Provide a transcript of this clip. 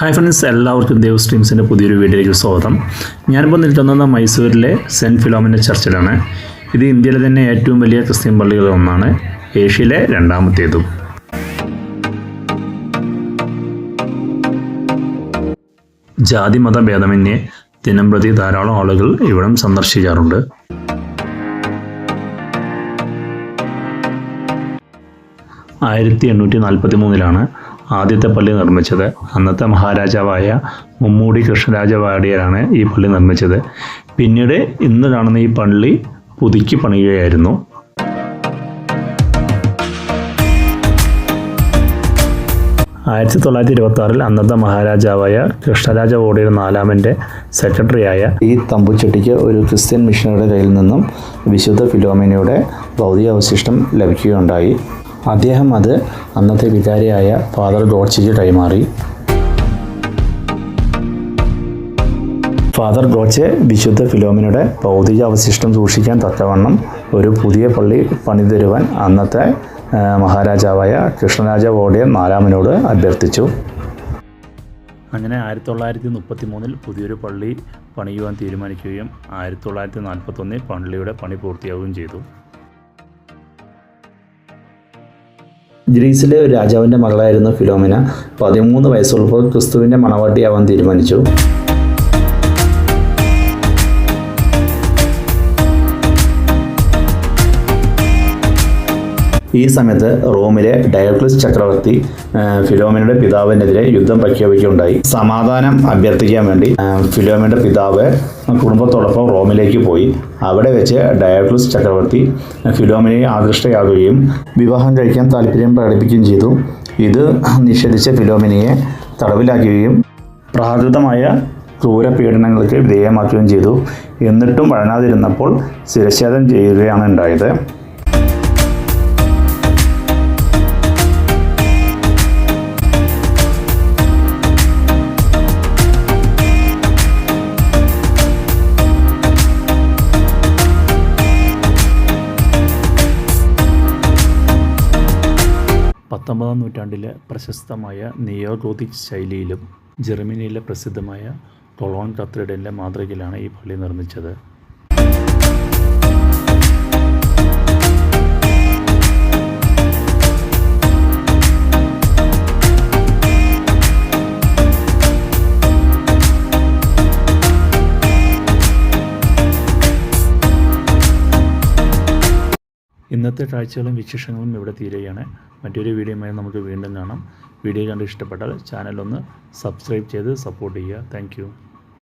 Hi friends, എല്ലാവർക്കും ദേവ് സ്ട്രീംസിൻ്റെ പുതിയൊരു വീഡിയോയിലേക്ക് സ്വാഗതം. ഞാനിപ്പോൾ നിൽക്കുന്നത് മൈസൂരിലെ സെൻറ്റ് ഫിലോമിന ചർച്ചിലാണ്. ഇത് ഇന്ത്യയിലെ തന്നെ ഏറ്റവും വലിയ ക്രിസ്ത്യൻ പള്ളികളിൽ ഒന്നാണ്, ഏഷ്യയിലെ രണ്ടാമത്തേതും. ജാതി മത ഭേദമന്യേ ദിനംപ്രതി ധാരാളം ആളുകൾ ഇവിടം സന്ദർശിക്കാറുണ്ട്. ആയിരത്തി 843 ആദ്യത്തെ പള്ളി നിർമ്മിച്ചത്. അന്നത്തെ മഹാരാജാവായ മുമ്മൂടി കൃഷ്ണരാജ വാടിയരാണ് ഈ പള്ളി നിർമ്മിച്ചത്. പിന്നീട് ഇന്ന് കാണുന്ന ഈ പള്ളി പുതുക്കി പണിയുകയായിരുന്നു. ആയിരത്തി 1926 അന്നത്തെ മഹാരാജാവായ കൃഷ്ണരാജ വാടിയർ നാലാമൻ്റെ സെക്രട്ടറിയായ ഈ തമ്പുച്ചെട്ടിക്ക് ഒരു ക്രിസ്ത്യൻ മിഷണറിയുടെ കയ്യിൽ നിന്നും വിശുദ്ധ ഫിലോമിനയുടെ ഭൗതികാവശിഷ്ടം ലഭിക്കുകയുണ്ടായി. അദ്ദേഹം അത് അന്നത്തെ വികാരിയായ ഫാദർ ഗോഡ്ചെയ്ക്ക് കൈമാറി. ഫാദർ ഗോഡ്ചെ വിശുദ്ധ ഫിലോമിനയുടെ ഭൗതികാവശിഷ്ടം സൂക്ഷിക്കാൻ തക്കവണ്ണം ഒരു പുതിയ പള്ളി പണിതരുവാൻ അന്നത്തെ മഹാരാജാവായ കൃഷ്ണരാജ വാടിയർ നാലാമനോട് അഭ്യർത്ഥിച്ചു. അങ്ങനെ 1933 പുതിയൊരു പള്ളി പണിയുവാൻ തീരുമാനിക്കുകയും 1941 പള്ളിയുടെ പണി പൂർത്തിയാവുകയും ചെയ്തു. ഗ്രീസിലെ ഒരു രാജാവിൻ്റെ മകളായിരുന്ന ഫിലോമിന 13 വയസ്സുള്ളപ്പോൾ ക്രിസ്തുവിൻ്റെ മണവാട്ടിയാവാൻ തീരുമാനിച്ചു. ഈ സമയത്ത് റോമിലെ ഡയോക്ലിസ് ചക്രവർത്തി ഫിലോമിനയുടെ പിതാവിനെതിരെ യുദ്ധം പ്രഖ്യാപിക്കുകയുണ്ടായി. സമാധാനം അഭ്യർത്ഥിക്കാൻ വേണ്ടി ഫിലോമിനയുടെ പിതാവ് കുടുംബത്തോടൊപ്പം റോമിലേക്ക് പോയി. അവിടെ വെച്ച് ഡയോക്ലിസ് ചക്രവർത്തി ഫിലോമിനയെ ആകൃഷ്ടയാകുകയും വിവാഹം കഴിക്കാൻ താല്പര്യം പ്രകടിപ്പിക്കുകയും ചെയ്തു. ഇത് നിഷേധിച്ച ഫിലോമിനയെ തടവിലാക്കുകയും പ്രാകൃതമായ ക്രൂരപീഡനങ്ങൾക്ക് വിധേയമാക്കുകയും ചെയ്തു. എന്നിട്ടും വഴങ്ങാതിരുന്നപ്പോൾ ശിരച്ഛേദം ചെയ്യുകയാണ് ഉണ്ടായത്. പത്തൊമ്പതാം നൂറ്റാണ്ടിലെ പ്രശസ്തമായ നിയോ ഗോത്തിക് ശൈലിയിലും ജർമ്മനിയിലെ പ്രസിദ്ധമായ കൊളോൺ കത്തീഡ്രലിൻ്റെ മാതൃകയിലാണ് ഈ പള്ളി നിർമ്മിച്ചത്. ഇന്നത്തെ കാഴ്ചകളും വിശേഷങ്ങളും ഇവിടെ തീരുകയാണ്. മറ്റൊരു വീഡിയോയുമായി നമുക്ക് വീണ്ടും കാണാം. വീഡിയോ കണ്ട് ഇഷ്ടപ്പെട്ടാൽ ചാനലൊന്ന് സബ്സ്ക്രൈബ് ചെയ്ത് സപ്പോർട്ട് ചെയ്യുക. താങ്ക്